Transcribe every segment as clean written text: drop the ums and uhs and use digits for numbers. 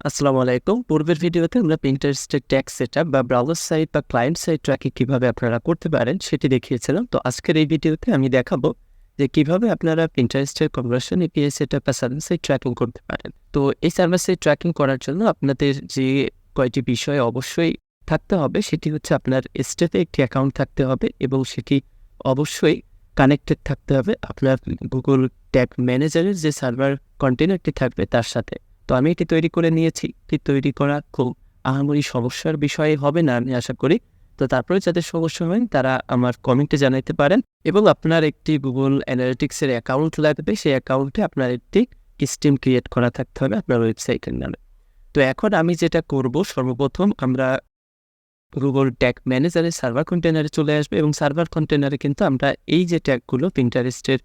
আসসালামু আলাইকুম। পূর্বের ভিডিওতে আমরা Pinterest-এর ট্যাগ সেটআপ বা ব্রাউজার সাইট বা ক্লায়েন্ট সাইট ট্র্যাকিং কিভাবে আপনারা করতে পারেন সেটি দেখিয়েছিলাম। তো আজকের এই ভিডিওতে আমি দেখাবো যে কিভাবে আপনারা Pinterest-এর কনভার্সন এপিআই সেটআপ বা সার্ভার সাইট ট্র্যাকিং করতে পারেন। তো এই সার্ভার সাইট ট্র্যাকিং করার জন্য আপনাদের যে কয়টি বিষয় অবশ্যই থাকতে হবে সেটি হচ্ছে আপনার স্টেপে একটি অ্যাকাউন্ট থাকতে হবে এবং সেটি অবশ্যই কানেক্টেড থাকতে হবে আপনার Google ট্যাগ ম্যানেজারের যে সার্ভার কন্টেইনারটি থাকবে তার সাথে। তো আমি এটি তৈরি করে নিয়েছি। এটি তৈরি করা খুব আহামরি সমস্যার বিষয় হবে না আমি আশা করি। তো তারপরে যাদের সমস্যা হয় তারা আমার কমেন্টে জানাইতে পারেন এবং আপনার একটি Google Analytics এর অ্যাকাউন্ট লাগবে। সেই অ্যাকাউন্টে আপনার একটি স্ট্রিম ক্রিয়েট করা থাকতে হবে আপনার ওয়েবসাইটের নামে। তো এখন আমি যেটা করব সর্বপ্রথম আমরা Google ট্যাগ ম্যানেজারের সার্ভার কন্টেইনারে চলে আসবে এবং সার্ভার কন্টেইনারে কিন্তু আমরা এই যে ট্যাগগুলো Pinterest-এর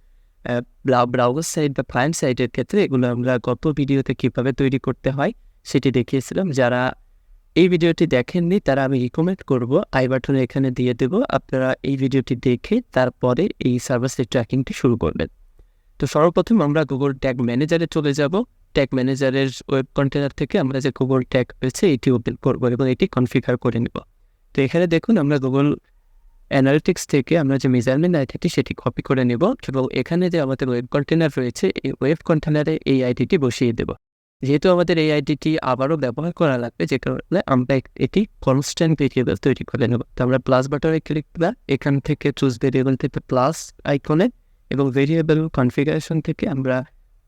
ব্রাউজার সাইট বা ক্লায়েন্ট সাইটের ক্ষেত্রে এগুলো আমরা গত ভিডিওতে কিভাবে তৈরি করতে হয় সেটি দেখিয়েছিলাম। যারা এই ভিডিওটি দেখেননি তারা আমি রিকমেন্ড করব আই বাটনে এখানে দিয়ে দেব। আপনারা এই ভিডিওটি দেখে তারপরে এই সার্ভার সাইট ট্র্যাকিংটি শুরু করবেন। তো সর্বপ্রথম আমরা Google ট্যাগ ম্যানেজারে চলে যাব। ট্যাগ ম্যানেজারের ওয়েব কন্টেইনার থেকে আমরা যে Google ট্যাগ রয়েছে এটি ওপেন করব এবং এটি কনফিগার করে নেব। তো এখানে দেখুন আমরা Google অ্যানালিটিক্স থেকে আমরা যে মেজারমেন্ট আইডিটি সেটি কপি করে নেব এবং এখানে যে আমাদের ওয়েব কন্টেইনার রয়েছে এই ওয়েব কন্টেইনারে এই আইডিটি বসিয়ে দেব। যেহেতু আমাদের এই আইডিটি আবারও ব্যবহার করা লাগবে যে কারণে আমরা এটি কনস্ট্যান্ট ভেরিয়েবল তৈরি করে নেব। তো আমরা প্লাস বাটনে ক্লিক করলাম, এখান থেকে চুজ ভেরিয়েবল থেকে প্লাস আইকনে এবং ভেরিয়েবল কনফিগারেশন থেকে আমরা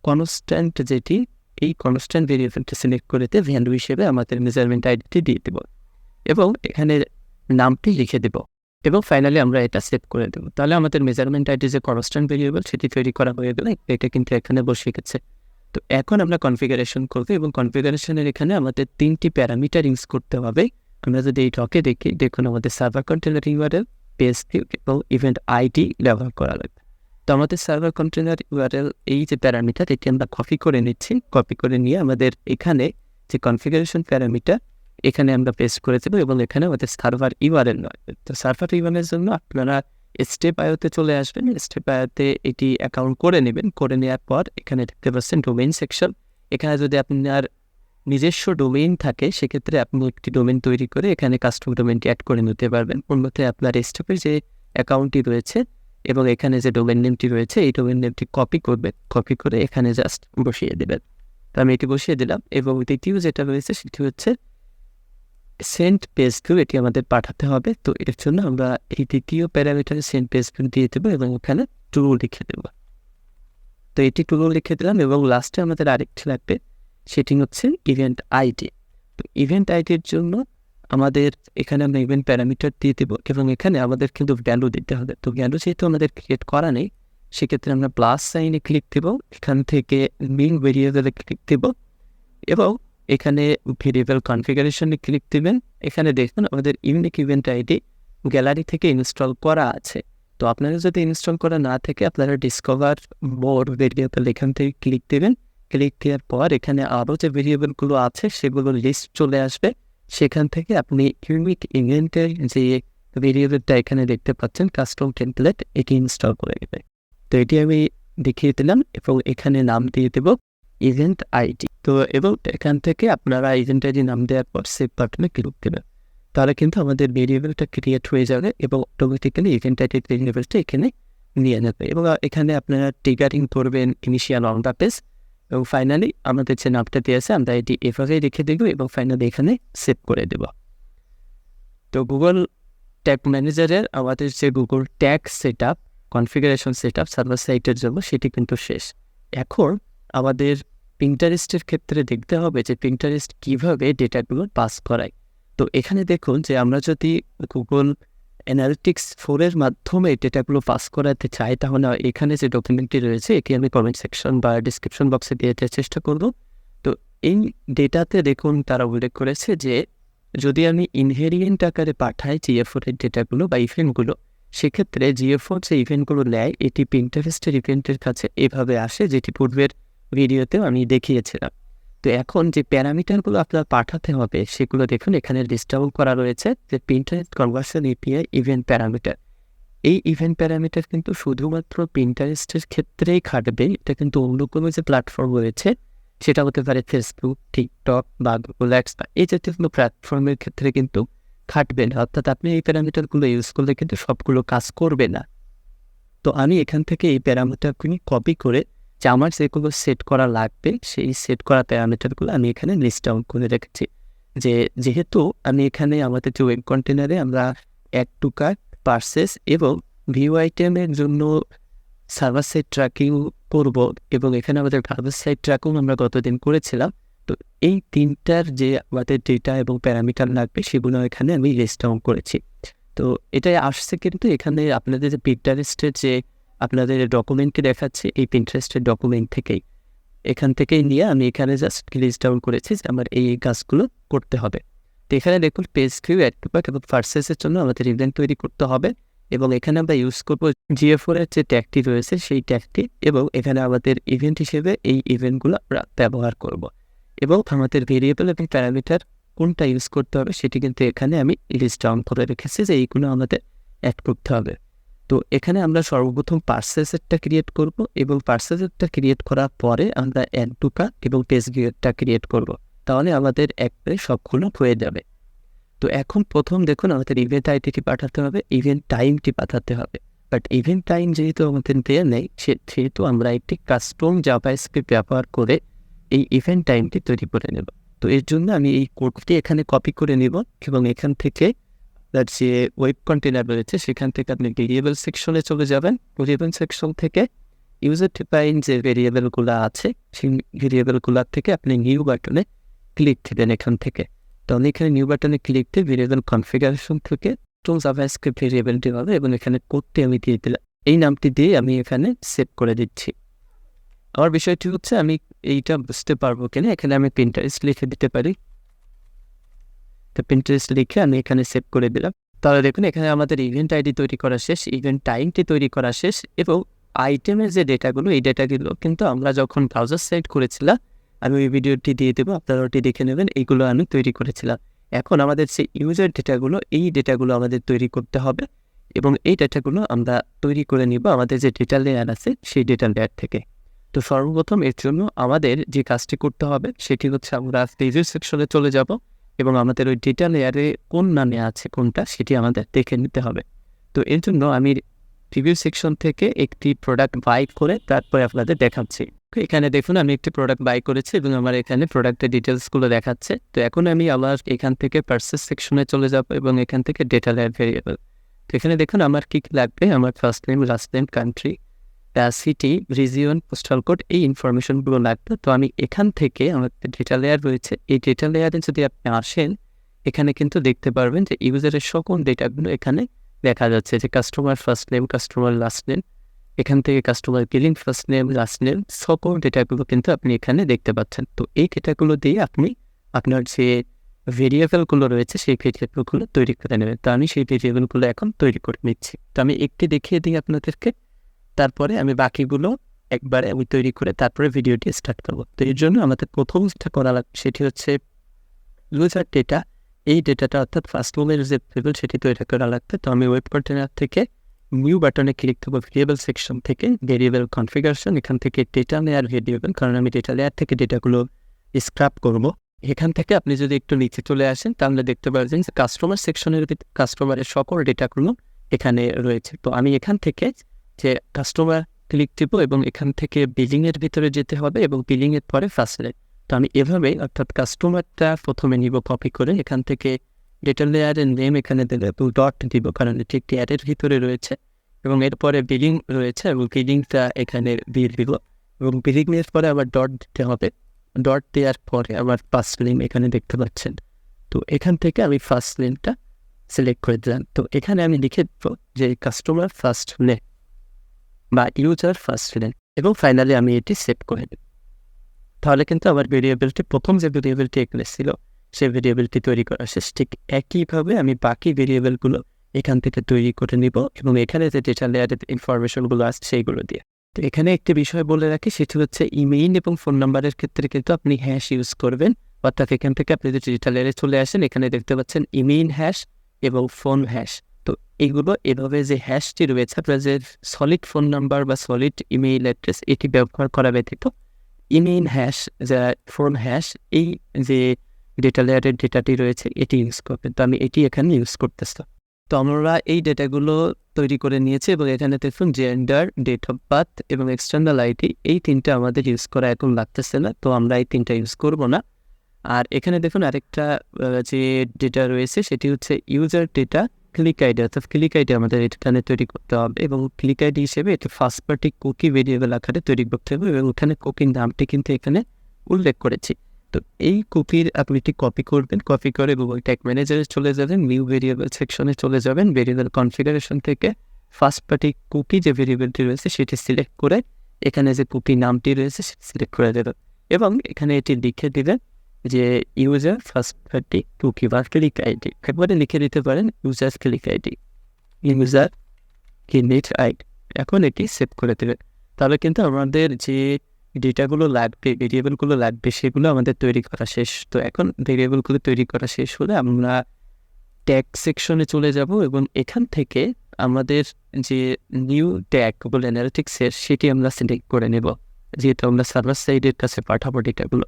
কনস্ট্যান্ট যেটি এই কনস্ট্যান্ট ভেরিয়েবলটি সিলেক্ট করে ভ্যালু হিসেবে আমাদের মেজারমেন্ট আইডিটি দিয়ে দেব এবং এখানে নামটি লিখে দেব এবং ফাইনালি আমরা এটা সেভ করে দেব। তাহলে আমাদের মেজারমেন্ট আইডি যে কনস্ট্যান্ট ভেরিয়েবল সেটি তৈরি করা হয়ে গেলে এটা কিন্তু এখানে বসে গেছে। তো এখন আমরা কনফিগারেশন করব এবং কনফিগারেশনের এখানে আমাদের 3টি প্যারামিটার ইউজ করতে হবে। আমরা যদি এই টকে দেখি, দেখুন আমাদের server container URL, page view এবং ইভেন্ট আইডি ব্যবহার করা লাগবে। তো আমাদের সার্ভার কন্টেইনার ইউআরএল এই যে প্যারামিটার এটি আমরা কপি করে নিচ্ছি। কপি করে নিয়ে আমাদের এখানে যে কনফিগারেশন প্যারামিটার এখানে আমরা পেস্ট করে দেবো এবং এখানে আমাদের সার্ভার ইউআরএল নয়। তো সার্ভার ইউআরএল জন্য আপনারা স্টেপ আইওতে চলে আসবেন। স্টেপ আইওতে এটি অ্যাকাউন্ট করে নেবেন। করে নেওয়ার পর এখানে দেখতে পাচ্ছেন ডোমেইন সেকশন। এখানে যদি আপনার নিজস্ব ডোমেইন থাকে সেক্ষেত্রে আপনি একটি ডোমেইন তৈরি করে এখানে কাস্টম ডোমেইনটি অ্যাড করে নিতে পারবেন। অন্যথায় আপনার স্টেপের যে অ্যাকাউন্টটি রয়েছে এবং এখানে যে ডোমেইন নেমটি রয়েছে এই ডোমেইন নেমটি কপি করবেন। কপি করে এখানে জাস্ট বসিয়ে দেবেন। তো আমি এটি বসিয়ে দিলাম এবং দ্বিতীয় যেটা রয়েছে সেটি হচ্ছে সেন্ড পেজ ভিউ, এটি আমাদের পাঠাতে হবে। তো এর জন্য আমরা এই দ্বিতীয় প্যারামিটারে সেন্ড পেজ ভিউ দিয়ে দেবো এবং ওখানে ট্রু লিখে দেবো। তো এটি ট্রু লিখে দিলাম এবং লাস্টে আমাদের আরেকটি লাগবে, সেটি হচ্ছে ইভেন্ট আইডি। তো ইভেন্ট আইডির জন্য আমাদের এখানে আমরা ইভেন্ট প্যারামিটার দিয়ে দেবো এবং এখানে আমাদের কিন্তু ভ্যালু দিতে হবে। তো ভ্যালু যেহেতু আমাদের ক্রিয়েট করা নেই সেক্ষেত্রে আমরা প্লাস সাইনে ক্লিক দেবো, এখান থেকে মেইন ভেরিয়েবলে ক্লিক দেবো এবং এখানে ভেরিয়েবল কনফিগারেশনে ক্লিক দিবেন। এখানে দেখুন আমাদের ইউনিক ইভেন্ট আইডি গ্যালারি থেকে ইনস্টল করা আছে। তো আপনারা যদি ইনস্টল করা না থাকে আপনারা ডিসকভার মোর ভেরিয়েবল এখান থেকে ক্লিক দেবেন। ক্লিক দেওয়ার পর এখানে আরও যে ভেরিয়েবলগুলো আছে সেগুলোর লিস্ট চলে আসবে। সেখান থেকে আপনি ইউনিক ইভেন্টের যে ভেরিয়েবলটা এখানে দেখতে পাচ্ছেন কাস্টম টেমপ্লেট এটি ইনস্টল করে নেবে। তো এটি আমি দেখিয়ে দিলাম এবং এখানে নাম দিয়ে দেব ইভেন্ট আইডি। তো এবং এখান থেকে আপনারা ইভেন্ট আইডি নাম দেওয়ার পর সেভ বাটনে ক্লিক দেবেন। তাহলে কিন্তু আমাদের ভেরিয়েবলটা ক্রিয়েট হয়ে যাবে এবং অটোমেটিক্যালি ইভেন্ট আইডির ভেরিয়েবলটা এখানে নিয়ে নেবে এবং এখানে আপনারা ট্রিগারিং করবেন ইনিশিয়াল অন দ্য পেজ এবং ফাইনালি আমাদের যে নামটা দিয়েছে আমরা এটি এভাবেই রেখে দেবো এবং ফাইনালি এখানে সেভ করে দেব। তো গুগল ট্যাগ ম্যানেজারের আমাদের যে Google tag setup configuration setup server সাইটের জন্য সেটি কিন্তু শেষ। এখন আমাদের Pinterest-এর ক্ষেত্রে দেখতে হবে যে Pinterest কীভাবে ডেটাগুলো পাস করায়। তো এখানে দেখুন যে আমরা যদি Google Analytics 4 এর মাধ্যমে ডেটাগুলো পাস করাতে চাই তাহলে এখানে যে ডকুমেন্টটি রয়েছে এটি আমি কমেন্ট সেকশন বা ডিসক্রিপশন বক্সে দিয়ে দেওয়ার চেষ্টা করব। তো এই ডেটাতে দেখুন তারা উল্লেখ করেছে যে যদি আমি ইনহেরিয়েন্ট আকারে পাঠাই GA4 এর ডেটাগুলো বা ইভেন্টগুলো সেক্ষেত্রে GA4 যে ইভেন্টগুলো নেয় এটি Pinterest-এর ইভেন্টের কাছে এভাবে আসে যেটি পূর্বের ভিডিওতেও আমি দেখিয়েছিলাম। তো এখন যে প্যারামিটারগুলো আপনার পাঠাতে হবে সেগুলো দেখুন এখানে লিস্ট ডাউন করা রয়েছে যে Pinterest conversion API event parameter. এই ইভেন্ট প্যারামিটার কিন্তু শুধুমাত্র Pinterest-এর ক্ষেত্রেই খাটবে। এটা কিন্তু অন্য কোনো যে প্ল্যাটফর্ম রয়েছে সেটা হতে পারে ফেসবুক, টিকটক বা গুগল অ্যাডস বা এই জাতীয় কোনো প্ল্যাটফর্মের ক্ষেত্রে কিন্তু খাটবে না। অর্থাৎ আপনি এই প্যারামিটারগুলো ইউজ করলে কিন্তু সবগুলো কাজ করবে না। তো আমি এখান থেকে এই প্যারামিটারগুলি কপি করে যে আমার যেগুলো সেট করা লাগবে সেই সেট করা প্যারামিটারগুলো আমি এখানে লিস্ট ডাউন করে রেখেছি। যেহেতু আমি এখানে আমাদের যে ওয়েব কন্টেনারে আমরা অ্যাড টু কার্ট, পারচেজ এবং ভিউ আইটেমের জন্য সার্ভার সাইড ট্র্যাকিং করব এবং এখানে আমাদের সার্ভার সাইড ট্র্যাকিং আমরা গতদিন করেছিলাম। তো এই ৩টার যে আমাদের ডেটা এবং প্যারামিটার লাগবে সেগুলো এখানে আমি লিস্ট ডাউন করেছি। তো এটাই আসছে কিন্তু এখানে আপনাদের যে Pinterest-এর যে আপনাদের ডকুমেন্টকে দেখাচ্ছে এই Pinterest-এর ডকুমেন্ট থেকেই। এখান থেকেই নিয়ে আমি এখানে জাস্ট লিস্ট ডাউন করেছি যে আমার এই কাজগুলো করতে হবে। তো এখানে দেখুন page view, add to cart এবং পারচেজের জন্য আমাদের ইভেন্ট তৈরি করতে হবে এবং এখানে আমরা ইউজ করব GA4 এর যে ট্যাগটি রয়েছে সেই ট্যাগটি এবং এখানে আমাদের ইভেন্ট হিসেবে এই ইভেন্টগুলো আমরা ব্যবহার করব এবং আমাদের ভেরিয়েবল এবং প্যারামিটার কোনটা ইউজ করতে হবে সেটি কিন্তু এখানে আমি লিস্ট ডাউন করে রেখেছি যে এইগুলো আমাদের অ্যাড করতে হবে। তো এখানে আমরা সর্বপ্রথম পারচেজেরটা ক্রিয়েট করব এবং পারচেজেরটা ক্রিয়েট করার পরে আমরা অ্যাড টু কার্ট এবং পেজ ভিউটা ক্রিয়েট করব। তাহলে আমাদের একবারে সবগুলো হয়ে যাবে। তো এখন প্রথম দেখুন আমাদের ইভেন্ট আইডিটি পাঠাতে হবে, ইভেন্ট টাইমটি পাঠাতে হবে। বাট ইভেন্ট টাইম যেহেতু আমাদের দেওয়া নেই সেহেতু আমরা একটি কাস্টম জাভাস্ক্রিপ্ট ব্যবহার করে এই ইভেন্ট টাইমটি তৈরি করে নেব। তো এর জন্য আমি এই কোডটি এখানে কপি করে নেব এবং এখান থেকে তার যে ওয়েব কন্টেনার রয়েছে সেখান থেকে আপনি ভেরিয়েবল সেকশনে চলে যাবেন। ভেরিয়েবল সেকশন থেকে ইউজার ডিফাইন যে ভেরিয়েবলগুলো আছে সেই ভেরিয়েবলগুলোর থেকে আপনি নিউ বাটনে ক্লিক দেবেন এখান থেকে। তো আমি এখানে নিউ বাটনে ক্লিক দিয়ে ভেরিয়েবল কনফিগারেশন থেকে কাস্টম জাভাস্ক্রিপ্ট ভেরিয়েবলটি হবে এবং এখানে কোডটি আমি দিয়ে দিলাম। এই নামটি দিয়ে আমি এখানে সেভ করে দিচ্ছি। আমার বিষয়টি হচ্ছে আমি এইটা বুঝতে পারবো কিনা এখানে আমি Pinterest লিখে দিতে পারি। তো Pinterest লিখে আমি এখানে সেভ করে দিলাম। তাহলে দেখুন এখানে আমাদের ইভেন্ট আইডি তৈরি করা শেষ, ইভেন্ট টাইমটি তৈরি করা শেষ এবং আইটেমের যে ডেটাগুলো এই ডেটাগুলো কিন্তু আমরা যখন ব্রাউজার সাইট করেছিলাম, আমি ওই ভিডিওটি দিয়ে দেবো, আপনারা ওটি দেখে নেবেন। এইগুলো আমি তৈরি করেছিলাম। এখন আমাদের যে ইউজার ডেটাগুলো এই ডেটাগুলো আমাদের তৈরি করতে হবে এবং এই ডেটাগুলো আমরা তৈরি করে নিব আমাদের যে ডেটা লেয়ার আছে সেই ডেটা লেয়ার থেকে। তো সর্বপ্রথম এর জন্য আমাদের যে কাজটি করতে হবে সেটি হচ্ছে আমরা প্রিভিউ সেকশনে চলে যাব এবং আমাদের ওই ডেটা লেয়ারে কোন নামে আছে কোনটা সেটি আমাদের দেখে নিতে হবে। তো এর জন্য আমি প্রিভিউ সেকশন থেকে একটি প্রোডাক্ট বাই করে তারপরে আপনাদের দেখাচ্ছি। এখানে দেখুন আমি একটি প্রোডাক্ট বাই করেছি এবং আমার এখানে প্রোডাক্টের ডিটেলসগুলো দেখাচ্ছে। তো এখন আমি আবার এখান থেকে পারচেজ সেকশনে চলে যাব এবং এখান থেকে ডেটা লেয়ার ভেরিয়েবল। তো এখানে দেখুন আমার কী লাগবে, আমার first name, last name, country, city, region, postal code এই ইনফরমেশনগুলো লাগবে। তো আমি এখান থেকে আমার ডেটা লেয়ার রয়েছে, এই ডেটা লেয়ারে যদি আপনি আসেন এখানে কিন্তু দেখতে পারবেন যে ইউজারের সকল ডেটাগুলো এখানে দেখা যাচ্ছে যে customer first name, customer last name, এখান থেকে customer billing first name, last name, সকল ডেটাগুলো কিন্তু আপনি এখানে দেখতে পাচ্ছেন। তো এই ডেটাগুলো দিয়ে আপনি আপনার যে ভেরিয়েবলগুলো রয়েছে সেই ভেরিয়েবলগুলো তৈরি করে নেবেন। তো আমি সেই ভেরিয়েবলগুলো এখন তৈরি করে নিচ্ছি। তো আমি একটি দেখিয়ে দিই আপনাদেরকে, তারপরে আমি বাকিগুলো একবারে আমি তৈরি করে তারপরে ভিডিওটি স্টার্ট করবো। তো এর জন্য আমাদের প্রথম যেটা করা লাগবে সেটি হচ্ছে ইউজার ডেটা। এই ডেটাটা অর্থাৎ ফার্স্ট রুমের যে ভেরিয়েবল সেটি তৈরি করা লাগবে। তো আমি ওয়েব কন্টেনার থেকে নিউ বাটনে ক্লিক করবো, ভেরিয়েবল সেকশন থেকে ভেরিয়েবল কনফিগারেশন, এখান থেকে ডেটা লেয়ার ভেরিয়েবল, কারণ আমি ডেটা লেয়ার থেকে ডেটাগুলো স্ক্র্যাপ করব। এখান থেকে আপনি যদি একটু নিচে চলে আসেন তাহলে দেখতে পাচ্ছেন যে কাস্টমার সেকশনের কাস্টমারের সকল ডেটাগুলো এখানে রয়েছে। তো আমি এখান থেকে যে কাস্টমার ক্লিক দিব এবং এখান থেকে বিলিংয়ের ভিতরে যেতে হবে এবং বিলিংয়ের পরে ফার্স্ট নেম। তো আমি এভাবেই অর্থাৎ কাস্টমারটা প্রথমে নিব কপি করে, এখান থেকে ডেটা লেয়ারের নেম এখানে দিলে ডট দিব কারণ এটি একটি অ্যাডের ভিতরে রয়েছে এবং এরপরে বিলিং রয়েছে এবং বিলিংটা এখানে দিয়ে দিব এবং বিলিংয়ের পরে আবার ডট দিতে হবে। ডট দেওয়ার পরে আবার ফার্স্ট নেম এখানে দেখতে পাচ্ছেন। তো এখান থেকে আমি ফার্স্ট নেমটা সিলেক্ট করে দিলাম। তো এখানে আমি লিখে দেবো যে কাস্টমার ফার্স্ট নেম বা ইউজার ফার্স্ট নেম এবং ফাইনালি আমি এটি সেভ করে দেব। তাহলে কিন্তু আমার ভেরিয়েবলটি প্রথম যে ভেরিয়েবলটি এখানে ছিল সেই ভেরিয়েবলটি তৈরি করা শেষ। ঠিক একইভাবে আমি বাকি ভেরিয়েবলগুলো এখান থেকে তৈরি করে নিব এবং এখানে যে ডেটা লেয়ারের ইনফরমেশনগুলো আসছে সেইগুলো দিয়ে। তো এখানে একটি বিষয় বলে রাখি, সেটি হচ্ছে ইমেইল এবং ফোন নাম্বারের ক্ষেত্রে কিন্তু আপনি হ্যাশ ইউজ করবেন। অর্থাৎ এখান থেকে আপনি যদি ডেটা লেয়ারে চলে আসেন এখানে দেখতে পাচ্ছেন ইমেইল হ্যাশ এবং ফোন হ্যাশ। তো এইগুলো এভাবে যে হ্যাশটি রয়েছে আপনার যে সলিড ফোন নাম্বার বা সলিড ইমেইল অ্যাড্রেস এটি ব্যবহার করা ব্যতীত ইমেইল হ্যাশ যা ফোন হ্যাশ এই যে ডেটা লেয়ারের ডেটাটি রয়েছে এটি ইউজ করবেন। তো আমি এটি এখানে ইউজ করতেছি। তো আমরা এই ডেটাগুলো তৈরি করে নিয়েছি এবং এখানে দেখুন জেন্ডার, ডেট অফ বার্থ এবং এক্সটার্নাল আইডি এই 3টা আমাদের ইউজ করা এখন লাগতেছে না। তো আমরা এই 3টা ইউজ করব না। আর এখানে দেখুন আরেকটা যে ডেটা রয়েছে সেটি হচ্ছে ইউজার ডেটা ক্লিক আইডি, অর্থাৎ ক্লিক আইডি আমাদের এখানে তৈরি করতে হবে এবং ক্লিক আইডি হিসেবে এটি ফার্স্ট পার্টি কুকি ভেরিয়েবল আকারে তৈরি করতে হবে এবং ওখানে কুকির নামটি কিন্তু এখানে উল্লেখ করেছি। তো এই কুকির আপনি এটি কপি করবেন, কপি করে গুগল ট্যাগ ম্যানেজারে চলে যাবেন, নিউ ভেরিয়েবল সেকশনে চলে যাবেন, ভেরিয়েবল কনফিগারেশন থেকে ফার্স্ট পার্টি কুকি যে ভেরিয়েবলটি রয়েছে সেটি সিলেক্ট করে এখানে যে কুকি নামটি রয়েছে সেটি সিলেক্ট করে দেবেন এবং এখানে এটি লিখে দেবেন যে ইউজার ফার্স্ট পার্টি কুকি বা ক্লিক আইডি, একবারে লিখে দিতে পারেন user click ID, user click ID. এখন এটি সেভ করে দেবেন। তাহলে কিন্তু আমাদের যে ডেটাগুলো লাগবে, ভেরিয়েবলগুলো লাগবে সেগুলো আমাদের তৈরি করা শেষ। তো এখন ভেরিয়েবলগুলো তৈরি করা শেষ হলে আমরা ট্যাগ সেকশনে চলে যাব এবং এখান থেকে আমাদের যে নিউ ট্যাগ গুগল অ্যানালিটিক্সের সেটি আমরা সিলেক্ট করে নেব, যেহেতু আমরা সার্ভার সাইডের কাছে পাঠাবো ডেটাগুলো।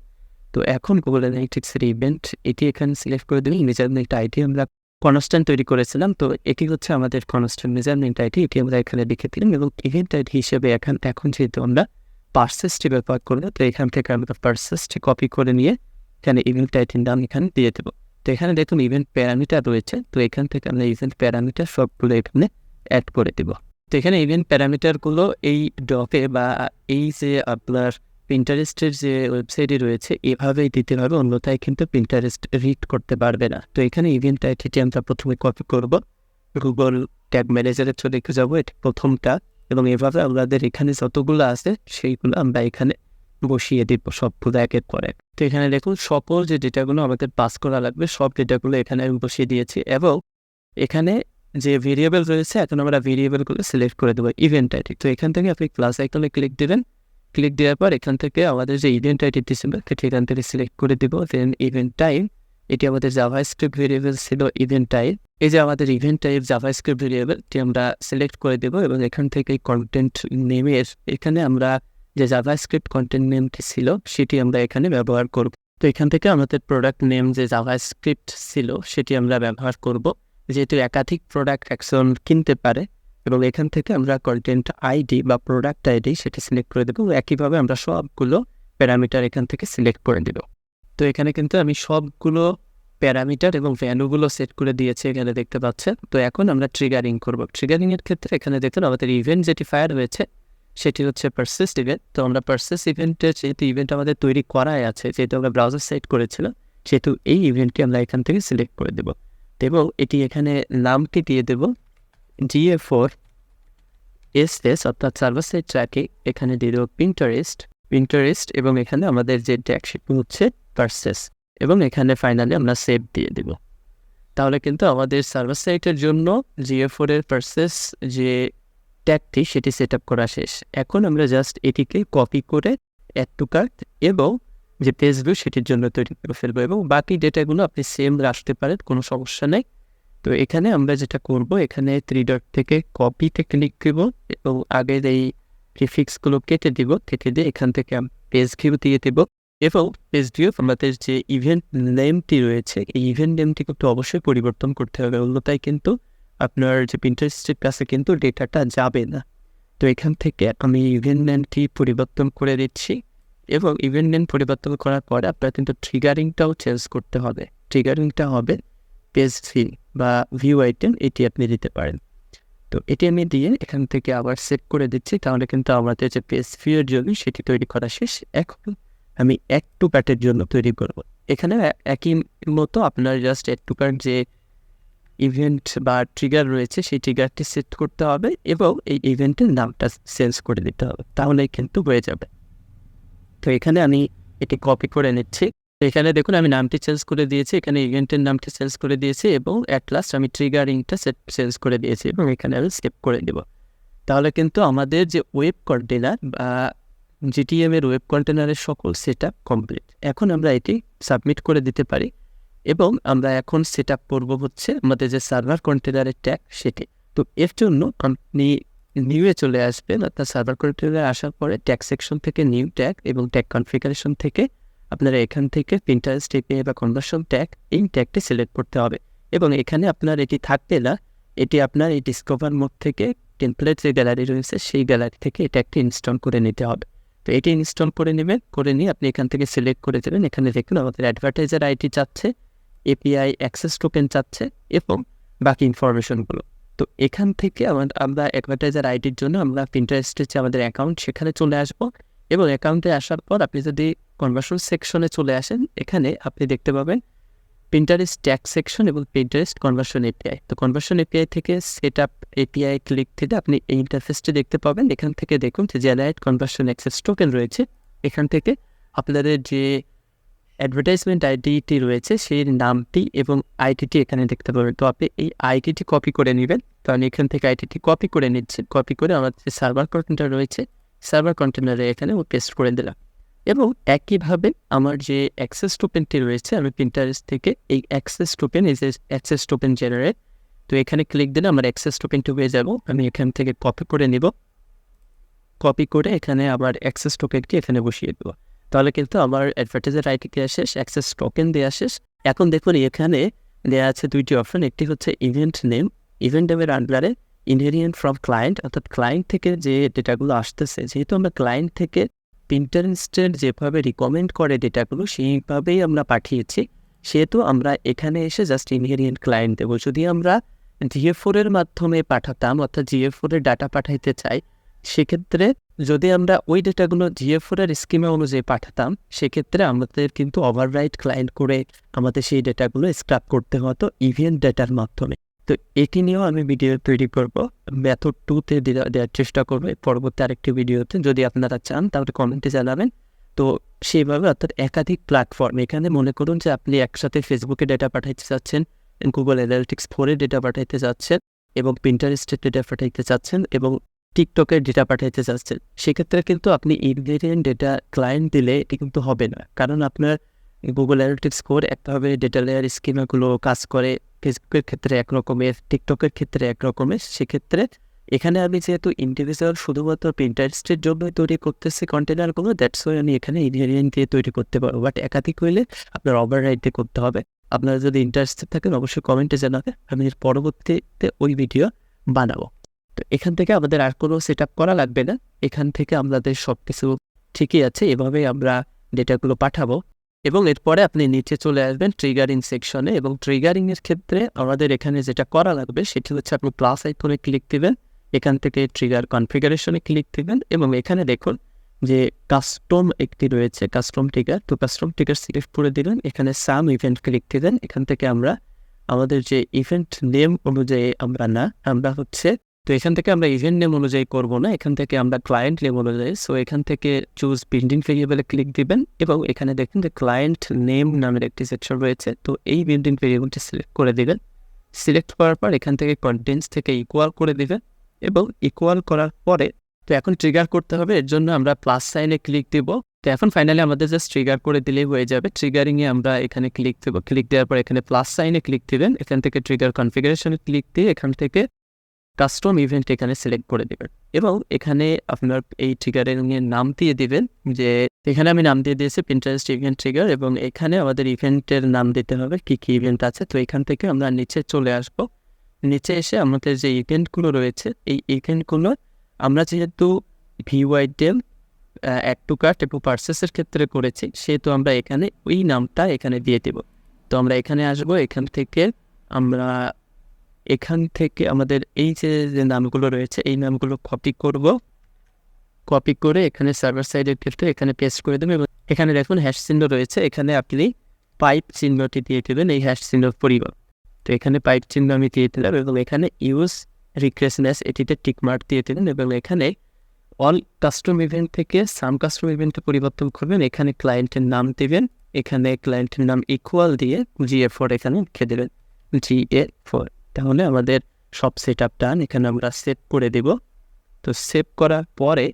তো এখন গুগল অ্যানালিটিক্সের ইভেন্ট এটি এখানে সিলেক্ট করে দেবেন। মেজারমেন্ট আইডি আমরা কনস্ট্যান্ট তৈরি করেছিলাম, তো এটি হচ্ছে আমাদের কনস্ট্যান্ট মেজারমেন্ট আইডি, এটি আমরা এখানে লিখে দিলাম এবং ইভেন্ট আইডি হিসেবে এখন যেহেতু আমরা পার্সেসটি ব্যবহার করবো, তো এখান থেকে আমরা পার্সেসটি কপি করে নিয়ে এখানে ইভেন্ট আইডির নাম এখানে দিয়ে দেবো। তো এখানে দেখুন ইভেন্ট প্যারামিটার রয়েছে, তো এখান থেকে আমরা ইভেন্ট প্যারামিটার সবগুলো এখানে অ্যাড করে দেব। তো এখানে ইভেন্ট প্যারামিটারগুলো এই ডকে বা এই যে আপনার পিন্টারেস্টের যে ওয়েবসাইটে রয়েছে এভাবেই দিতে হবে, অন্যথায় কিন্তু পিন্টারেস্ট রিড করতে পারবে না। তো এখানে ইভেন্ট আইডিটি আমরা প্রথমে কপি করব, গুগল ট্যাগ ম্যানেজারে চলে যাবো, এটি প্রথমটা এবং এভাবে আমাদের এখানে যতগুলো আছে সেইগুলো আমরা এখানে বসিয়ে দিব সবগুলো একের পরে। তো এখানে দেখুন সকল যে ডেটাগুলো আমাদের পাস করা লাগবে সব ডেটাগুলো এখানে আমি বসিয়ে দিয়েছি এবং এখানে যে ভেরিয়েবল রয়েছে এখন আমরা ভেরিয়েবলগুলো সিলেক্ট করে দেবো ইভেন্ট আইডি। তো এখান থেকে আপনি প্লাস আইকনে ক্লিক দেবেন, ক্লিক দেওয়ার পর এখান থেকে আমাদের যে ইভেন্ট আইডিটি ছিল সেটি এখান থেকে সিলেক্ট করে দিব। দেন ইভেন্ট টাইম, এটি আমাদের জাভাস্ক্রিপ্ট ভেরিয়েবল ছিল ইভেন্ট টাইম, এই যে আমাদের ইভেন্ট টাইপ জাভাস্ক্রিপ্ট ভেরিয়েবলটি আমরা সিলেক্ট করে দেব এবং এখান থেকে কন্টেন্ট নেমের এখানে আমরা যে জাভাস্ক্রিপ্ট কন্টেন্ট নেমটি ছিল সেটি আমরা এখানে ব্যবহার করব। তো এখান থেকে আমাদের প্রোডাক্ট নেম যে জাভাস্ক্রিপ্ট ছিল সেটি আমরা ব্যবহার করব, যেহেতু একাধিক প্রোডাক্ট একজন কিনতে পারে এবং এখান থেকে আমরা কন্টেন্ট আইডি বা প্রোডাক্ট আইডি সেটি সিলেক্ট করে দেবো। একইভাবে আমরা সবগুলো প্যারামিটার এখান থেকে সিলেক্ট করে দেব। তো এখানে কিন্তু আমি সবগুলো প্যারামিটার এবং ভ্যালুগুলো সেট করে দিয়েছি, এখানে দেখতে পাচ্ছেন। তো এখন আমরা ট্রিগারিং করব। ট্রিগারিংয়ের ক্ষেত্রে এখানে দেখুন আমাদের ইভেন্ট যেটি ফায়ার হয়েছে সেটি হচ্ছে পারসেস্ট ইভেন্ট। তো আমরা পারসেস্ট ইভেন্টের যেহেতু ইভেন্ট আমাদের তৈরি করাই আছে, যেহেতু আমরা ব্রাউজার সাইট করেছিলাম, সেহেতু এই ইভেন্টটি আমরা এখান থেকে সিলেক্ট করে দেব এবং এটি এখানে নামটি দিয়ে দেব GA4 SS অর্থাৎ সার্ভার সাইড ট্র্যাকিং, এখানে দিয়ে দেবো পিন্টারেস্ট এবং এখানে আমাদের যে ট্যাগ সেটি হচ্ছে পারসেস এবং এখানে ফাইনালি আমরা সেভ দিয়ে দেব। তাহলে কিন্তু আমাদের সার্ভার সাইটের জন্য GA4 এর পারসেস যে ট্যাগটি সেটি সেট আপ করা শেষ। এখন আমরা জাস্ট এটিকে কপি করে অ্যাড টু কার্ট এবং যে পেজ ভিউ সেটির জন্য তৈরি করে ফেলবো এবং বাকি ডেটাগুলো আপনি সেম রাখতে পারেন, কোনো সমস্যা নেই। তো এখানে আমরা যেটা করব, এখানে 3 ডট থেকে কপিতে ক্লিক দেব এবং আগের এই প্রিফিক্সগুলো কেটে দিয়ে এখান থেকে পেজ ভিউ দিয়ে দেব এবং পেজ ভিউ আমাদের যে ইভেন্ট নেমটি রয়েছে এই ইভেন্ট নেমটি কিন্তু অবশ্যই পরিবর্তন করতে হবে, অন্যথায় কিন্তু আপনার যে পিন্টারেস্টের কাছে কিন্তু ডেটাটা যাবে না। তো এখান থেকে আমি ইভেন্ট নেমটি পরিবর্তন করে দিচ্ছি এবং ইভেন্ট নেম পরিবর্তন করার পরে আপনার কিন্তু ট্রিগারিংটাও চেঞ্জ করতে হবে। ট্রিগারিংটা হবে পেজ ভিউ বা ভিউ আইটেম, এটি আপনি দিতে পারেন। তো এটি আমি দিয়ে এখান থেকে আবার সেভ করে দিচ্ছি, তাহলে কিন্তু আমাদের যে পেজ ভিউয়ের জন্য সেটি তৈরি করা শেষ। এখন আমি অ্যাড টু কার্টের জন্য তৈরি করব। এখানে একই মতো আপনার জাস্ট অ্যাড টু কার্ট যে ইভেন্ট বা ট্রিগার রয়েছে সেই ট্রিগারটি সেট করতে হবে এবং এই ইভেন্টের নামটা চেঞ্জ করে দিতে হবে, তাহলেই কিন্তু হয়ে যাবে। তো এখানে আমি এটি কপি করে নিচ্ছি। তো এখানে দেখুন আমি নামটি চেঞ্জ করে দিয়েছি, এখানে ইভেন্টের নামটি চেঞ্জ করে দিয়েছি এবং অ্যাট লাস্ট আমি ট্রিগারিংটা চেঞ্জ করে দিয়েছি এবং এখানে আমি সেভ করে দেব। তাহলে কিন্তু আমাদের যে ওয়েব কন্টেনার বা GTM এর ওয়েব কন্টেনারের সকল সেট আপ কমপ্লিট। এখন আমরা এটি সাবমিট করে দিতে পারি এবং আমরা এখন সেট আপ করবো হচ্ছে আমাদের যে সার্ভার কন্টেনারের ট্যাগ সেটি। তো এর জন্য আপনি নিউয়ে চলে আসবেন, অর্থাৎ সার্ভার কন্ট্রোলে আসার পরে ট্যাগ সেকশন থেকে নিউ ট্যাগ এবং ট্যাগ কনফিগারেশন থেকে আপনারা এখান থেকে Pinterest API বা কনভার্সন ট্যাগ, এই ট্যাগটি সিলেক্ট করতে হবে। এবং এখানে আপনার এটি থাকবে না, এটি আপনার এই ডিসকভার মোড থেকে টেমপ্লেট যে গ্যালারি রয়েছে সেই গ্যালারি থেকে এটা একটি ইনস্টল করে নিতে হবে। তো এটি ইনস্টল করে নেবেন, করে নিয়ে আপনি এখান থেকে সিলেক্ট করে দেবেন। এখানে দেখুন আমাদের অ্যাডভার্টাইজার আইডি চাচ্ছে, এপিআই অ্যাক্সেস টোকেন চাচ্ছে এবং বাকি ইনফরমেশনগুলো। তো এখান থেকে আমরা অ্যাডভার্টাইজার আইডির জন্য আমরা Pinterest-এর যে আমাদের অ্যাকাউন্ট সেখানে চলে আসব এবং অ্যাকাউন্টে আসার পর আপনি যদি কনভার্সন সেকশনে চলে আসেন, এখানে আপনি দেখতে পাবেন Pinterest ট্যাগ সেকশন এবং Pinterest কনভার্সন এপিআই। তো কনভার্সন এপিআই থেকে সেট আপ এপিআই ক্লিক দিলে আপনি এই ইন্টারফেসটি দেখতে পাবেন। এখান থেকে দেখুন যে জেনারেট কনভার্সন অ্যাক্সেস টোকেন রয়েছে, এখান থেকে আপনাদের যে অ্যাডভার্টাইজমেন্ট আইডিটি রয়েছে সেই নামটি এবং আইডিটি এখানে দেখতে পাবেন। তো আপনি এই আইডিটি কপি করে নেবেন। তো আমি এখান থেকে আইডিটি কপি করে নিচ্ছি, কপি করে আমার যে সার্ভার কন্টেনার রয়েছে সার্ভার কন্টেনারে এখানে পেস্ট করে দিলাম। এবং একইভাবে আমার যে অ্যাক্সেস টোকেনটি রয়েছে আমি Pinterest থেকে এই অ্যাক্সেস টোকেন, এই যে অ্যাক্সেস টোকেন জেনারেট, তো এখানে ক্লিক দিলে আমার অ্যাক্সেস টোকেনটি হয়ে যাব। আমি এখান থেকে কপি করে নেব, কপি করে এখানে আবার অ্যাক্সেস টোকেনটি এখানে বসিয়ে দেবো। তাহলে কিন্তু আমার অ্যাডভার্টাইজার আইডি দেওয়া শেষ, অ্যাক্সেস টোকেন দেওয়া শেষ। এখন দেখুন এখানে দেওয়া আছে দুইটি অপশন, একটি হচ্ছে ইভেন্ট নেম, ইভেন্ট নেমের আন্ডারে ইনহেরিয়েন্ট ফ্রম ক্লায়েন্ট, অর্থাৎ ক্লায়েন্ট থেকে যে ডেটাগুলো আসতেছে, যেহেতু আমরা ক্লায়েন্ট থেকে Pinterest-এর যেভাবে রিকমেন্ড করে ডেটাগুলো সেইভাবেই আমরা পাঠিয়েছি, সেহেতু আমরা এখানে এসে জাস্ট ইনহেরিয়েন্ট ক্লায়েন্ট দেবো। যদি আমরা GA4 এর মাধ্যমে পাঠাতাম, অর্থাৎ GA4 এর ডাটা পাঠাইতে চাই, সেক্ষেত্রে যদি আমরা ওই ডেটাগুলো GA4 এর স্কিমা অনুযায়ী পাঠাতাম, সেক্ষেত্রে আমাদের কিন্তু ওভাররাইট ক্লায়েন্ট করে আমাদের সেই ডেটাগুলো স্ক্র্যাপ করতে হতো ইভেন্ট ডেটার মাধ্যমে। তো এটি নিয়েও আমি ভিডিও তৈরি করব, মেথড 2-তে দেওয়ার চেষ্টা করবো পরবর্তী আরেকটি ভিডিওতে। যদি আপনারা চান তাহলে কমেন্টে জানাবেন। তো সেইভাবে অর্থাৎ একাধিক প্ল্যাটফর্ম, এখানে মনে করুন যে আপনি একসাথে ফেসবুকে ডেটা পাঠাইতে চাচ্ছেন, গুগল অ্যানালিটিক্স 4-এ ডেটা পাঠাইতে চাচ্ছেন এবং Pinterest-এর ডেটা পাঠাইতে চাচ্ছেন এবং টিকটকের ডেটা পাঠাইতে চাচ্ছেন, সেক্ষেত্রে কিন্তু আপনি ইনভেরিয়েন্ট ডেটা ক্লায়েন্ট দিলে এটি কিন্তু হবে না। কারণ আপনার গুগল অ্যানালিটিক্স 4 একভাবে ডেটা লেয়ার স্কিমাগুলো কাজ করে, ফেসবুকের ক্ষেত্রে একরকমের, টিকটকের ক্ষেত্রে একরকমের। সেক্ষেত্রে এখানে আমি যেহেতু ইন্ডিভিজুয়াল শুধুমাত্র Pinterest-এর জন্যই তৈরি করতেছি কন্টেনারগুলো, দ্যাটস ওয়াই আমি এখানে ইনহেরিয়েন্ট দিয়ে তৈরি করতে পারবো। বাট একাধিক হইলে আপনার ওভাররাইট দিয়ে করতে হবে। আপনারা যদি ইন্টারেস্টেড থাকেন অবশ্যই কমেন্টে জানাবেন, আমি এর পরবর্তীতে ওই ভিডিও বানাবো। তো এখান থেকে আমাদের আর কোনো সেট আপ করা লাগবে না, এখান থেকে আমাদের সব কিছু ঠিকই আছে, এভাবেই আমরা ডেটাগুলো পাঠাবো। এবং এরপরে আপনি নিচে চলে আসবেন ট্রিগারিং সেকশনে, এবং ট্রিগারিংয়ের ক্ষেত্রে আমাদের এখানে যেটা করা লাগবে সেটি হচ্ছে আপনি প্লাস আইকনে ক্লিক দিবেন, এখান থেকে ট্রিগার কনফিগারেশনে ক্লিক দিবেন এবং এখানে দেখুন যে কাস্টম একটি রয়েছে, কাস্টম ট্রিগার। তো কাস্টম ট্রিগার সিলেক্ট করে দিবেন, এখানে সাম ইভেন্ট ক্লিক দিবেন। এখান থেকে আমরা আমাদের যে ইভেন্ট নেম অনুযায়ী আমরা হচ্ছে, তো এখান থেকে আমরা ইভেন্ট নেম অনুযায়ী করবো না, এখান থেকে আমরা ক্লায়েন্ট নেম অনুযায়ী। সো এখান থেকে চুজ বিল্ডিং ভেরিয়েবলে ক্লিক দিবেন এবং এখানে দেখুন যে ক্লায়েন্ট নেম নামের একটি সেকশন রয়েছে। তো এই বিল্ডিং ভেরিয়েবলটি সিলেক্ট করে দিবেন। সিলেক্ট করার পর এখান থেকে কন্টেন্টস থেকে ইকুয়াল করে দিবেন এবং ইকুয়াল করার পরে তো এখন ট্রিগার করতে হবে, এর জন্য আমরা প্লাস সাইনে ক্লিক দিব। তো এখন ফাইনালি আমাদের জাস্ট ট্রিগার করে দিলেই হয়ে যাবে। ট্রিগারিংয়ে আমরা এখানে ক্লিক দেবো, ক্লিক দেওয়ার পর এখানে প্লাস সাইনে ক্লিক দিবেন, এখান থেকে ট্রিগার কনফিগারেশনে ক্লিক দিয়ে এখান থেকে কাস্টম ইভেন্ট এখানে সিলেক্ট করে দিবেন এবং এখানে আপনার এই ট্রিগারিংয়ের নাম দিয়ে দিবেন। যে এখানে আমি নাম দিয়ে দিয়েছি Pinterest ইভেন্ট ট্রিগার, এবং এখানে আমাদের ইভেন্টের নাম দিতে হবে কি কি ইভেন্ট আছে। তো এখান থেকে আমরা নিচে চলে আসব, নিচে এসে আমাদের যে ইভেন্টগুলো রয়েছে এই ইভেন্টগুলো আমরা যেহেতু ভিওআইটেম অ্যাড টু কার্ট এবং পার্সেসের ক্ষেত্রে করেছি, সেহেতু আমরা এখানে ওই নামটা এখানে দিয়ে দেব। তো আমরা এখানে আসব, এখান থেকে আমাদের এই যে নামগুলো রয়েছে এই নামগুলো কপি করব, কপি করে এখানে সার্ভার সাইডের ক্ষেত্রে এখানে পেস্ট করে দেবেন এবং এখানে দেখুন হ্যাশ চিহ্ন রয়েছে, এখানে আপনি পাইপ চিহ্নটি দিয়ে দেবেন এই হ্যাশ চিহ্নর পরিবর্তে। তো এখানে পাইপ চিহ্ন আমি দিয়ে দিলাম এবং এখানে ইউজ রিক্রেসনেস এটিতে টিকমার্ক দিয়ে দিলেন এবং এখানে অল কাস্টম ইভেন্ট থেকে সাম কাস্টম ইভেন্টে পরিবর্তন করবেন। এখানে ক্লায়েন্টের নাম দেবেন, এখানে ক্লায়েন্টের নাম ইকুয়াল দিয়ে GA4 এখানে লিখে দেবেন, GA4। তাহলে আমাদের সব সেট আপ ডান, এখানে আমরা সেভ করে দেব। তো সেভ করার পরে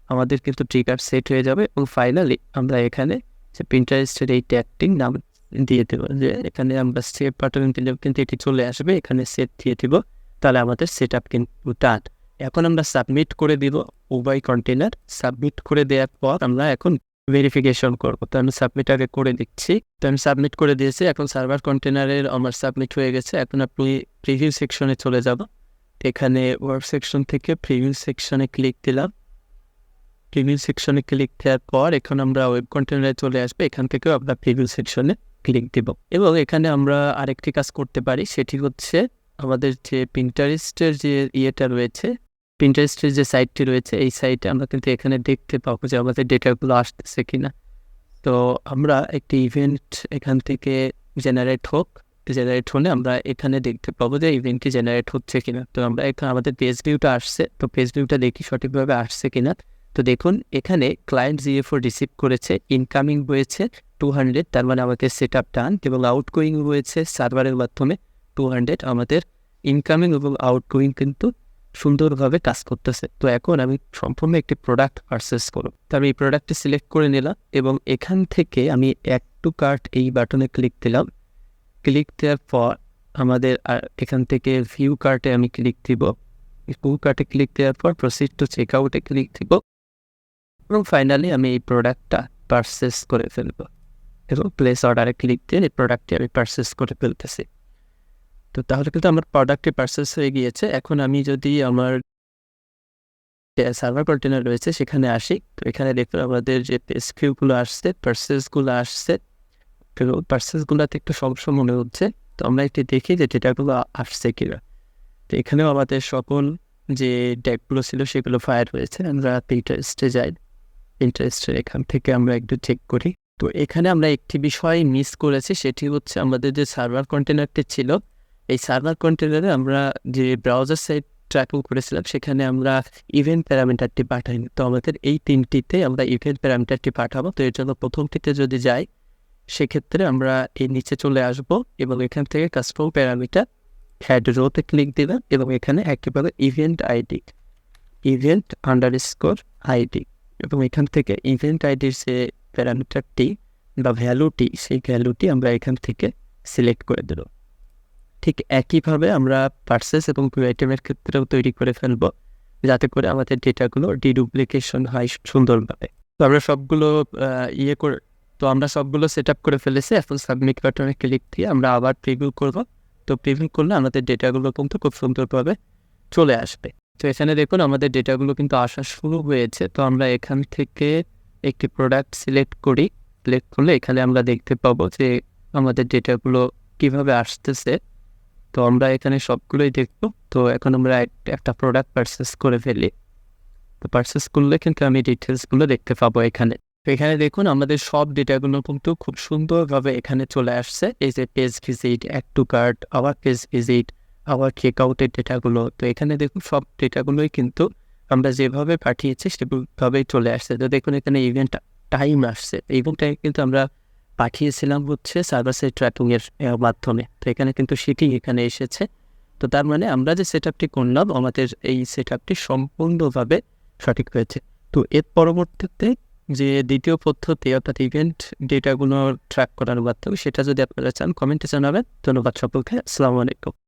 আমাদের কিন্তু ট্রিগার সেট হয়ে যাবে এবং ফাইনালি আমরা এখানে যে Pinterest-এর এই ট্যাগটির নাম দিয়ে দেবো, যে এখানে আমরা সেভ বাটন দিলেও কিন্তু এটি চলে আসবে, এখানে সেভ দিয়ে দেবো। তাহলে আমাদের সেট আপ কিন্তু ডান। এখন আমরা সাবমিট করে দিব উভয় কন্টেনার। সাবমিট করে দেওয়ার পর আমরা এখন ভেরিফিকেশন করব। তো আমি সাবমিট আগে করে দিচ্ছি। তো আমি সাবমিট করে দিয়েছি, এখন সার্ভার কন্টেনারের আমার সাবমিট হয়ে গেছে। এখন আপনি প্রিভিউ সেকশনে চলে যাব। এখানে ওয়ার্ক সেকশন থেকে প্রিভিউ সেকশনে ক্লিক দিলাম। প্রিভিউ সেকশনে ক্লিক দেওয়ার পর এখন আমরা ওয়েব কন্টেনারে চলে আসবে, এখান থেকেও আমরা প্রিভিউ সেকশনে ক্লিক দিব। এবং এখানে আমরা আরেকটি কাজ করতে পারি, সেটি হচ্ছে আমাদের যে পিন্টারেস্টের যে ইয়েটা রয়েছে, পিন্টারেস্টের যে সাইটটি রয়েছে, এই সাইটে আমরা কিন্তু এখানে দেখতে পাবো যে আমাদের ডেটাগুলো আসতেছে কিনা। তো আমরা একটি ইভেন্ট এখান থেকে জেনারেট হলে আমরা এখানে দেখতে পাবো যে ইভেন্টটি জেনারেট হচ্ছে কিনা। তো আমরা এখানে আমাদের পেজ ভিউটা আসছে, তো পেজ ভিউটা দেখি সঠিকভাবে আসছে কিনা। তো দেখুন এখানে ক্লায়েন্ট GA4 রিসিভ করেছে, ইনকামিং হয়েছে 200, তার মানে আমাদের সেট আপ ডান, এবং আউটগোয়িং হয়েছে সার্ভারের মাধ্যমে 200। আমাদের ইনকামিং এবং আউটগোয়িং কিন্তু সুন্দরভাবে কাজ করতেছে। তো এখন আমি সম্পূর্ণ একটি প্রোডাক্ট পারচেস করব। তো আমি এই প্রোডাক্টটি সিলেক্ট করে নিলাম এবং এখান থেকে আমি অ্যাড টু কার্ট এই বাটনে ক্লিক দিলাম। ক্লিক দেওয়ার পর আমাদের এখান থেকে ভিউ কার্টে আমি ক্লিক দিব। ভিউ কার্টে ক্লিক দেওয়ার পর প্রসিড টু চেক আউটে ক্লিক দিব এবং ফাইনালি আমি এই প্রোডাক্টটা পারচেস করে ফেলব এবং প্লেস অর্ডারে ক্লিক দিয়ে এই প্রোডাক্টটি আমি পারচেস করে ফেলতেছি। তো তাহলে কিন্তু আমার প্রোডাক্টটি পারচেস হয়ে গিয়েছে। এখন আমি যদি আমার সার্ভার কন্টেনার রয়েছে সেখানে আসি, তো এখানে দেখুন আমাদের যে পেজ ভিউগুলো আসছে, পারচেসগুলো আসছে, তো পারচেসগুলোতে একটু সমস্যা মনে হচ্ছে। তো আমরা একটু দেখি যে ডেটাগুলো আসছে কিনা। তো এখানেও আমাদের সকল যে ট্যাগগুলো ছিল সেগুলো ফায়ার হয়েছে। আমরা পিন্টারেস্টে যাই, পিন্টারেস্টের এখান থেকে আমরা একটু চেক করি। তো এখানে আমরা একটি বিষয় মিস করেছি, সেটি হচ্ছে আমাদের যে সার্ভার কন্টেনারটি ছিল, এই সার্ভার কন্টেনারে আমরা যে ব্রাউজার সাইট ট্র্যাকিং করেছিলাম সেখানে আমরা ইভেন্ট প্যারামিটারটি পাঠাইনি। তো আমাদের এই তিনটিতে আমরা ইভেন্ট প্যারামিটারটি পাঠাবো। তো এর জন্য প্রথমটিতে যদি যাই, সেক্ষেত্রে আমরা এই নিচে চলে আসব এবং এখান থেকে কাস্টম প্যারামিটার হ্যাড রোতে ক্লিক দিলাম এবং এখানে একেবারে ইভেন্ট আইডি এবং এখান থেকে ইভেন্ট আইডির যে প্যারামিটারটি বা ভ্যালুটি, সেই ভ্যালুটি আমরা এখান থেকে সিলেক্ট করে দেব। ঠিক একইভাবে আমরা পারচেস এবং ভিউ আইটেমের ক্ষেত্রেও তৈরি করে ফেলবো, যাতে করে আমাদের ডেটাগুলো ডিডুপ্লিকেশন হয় সুন্দরভাবে। তো আমরা সবগুলো আমরা সবগুলো সেট আপ করে ফেলেছি। এখন সাবমিট বাটনে ক্লিক দিয়ে আমরা আবার প্রিভিউ করব। তো প্রিভিউ করলে আমাদের ডেটাগুলো কিন্তু খুব সুন্দরভাবে চলে আসবে। তো এখানে দেখুন আমাদের ডেটাগুলো কিন্তু আসা শুরু হয়েছে। তো আমরা এখান থেকে একটি প্রোডাক্ট সিলেক্ট করলে এখানে আমরা দেখতে পাবো যে আমাদের ডেটাগুলো কিভাবে আসতেছে। তো আমরা এখানে সবগুলোই দেখবো। তো এখন আমরা একটা প্রোডাক্ট পারচেস করে ফেলি। তো পারচেস করলে কিন্তু আমি ডিটেলসগুলো দেখতে পাবো এখানে। তো এখানে দেখুন আমাদের সব ডেটাগুলো কিন্তু খুব সুন্দরভাবে এখানে চলে আসছে। এই যে page visit, add to cart, আবার পেজ ভিজিট, আবার চেকআউটের ডেটাগুলো। তো এখানে দেখুন সব ডেটাগুলোই কিন্তু আমরা যেভাবে পাঠিয়েছি সেভাবেই চলে আসছে। তো দেখুন এখানে ইভেন্ট টাইম আসছে। ইভেন্ট টাইম কিন্তু আমরা পাঠিয়েছিলাম হচ্ছে সার্ভার সাইড ট্র্যাকিংয়ের মাধ্যমে। তো এখানে কিন্তু সেটি এখানে এসেছে। তো তার মানে আমরা যে সেট আপটি করলাম, আমাদের এই সেট আপটি সম্পূর্ণভাবে সঠিক হয়েছে। তো এর পরবর্তীতে যে দ্বিতীয় পদ্ধতি, অর্থাৎ ইভেন্ট ডেটাগুলো ট্র্যাক করার মাধ্যমে, সেটা যদি আপনারা চান কমেন্টে জানাবেন। ধন্যবাদ সকলকে। আসসালামু আলাইকুম।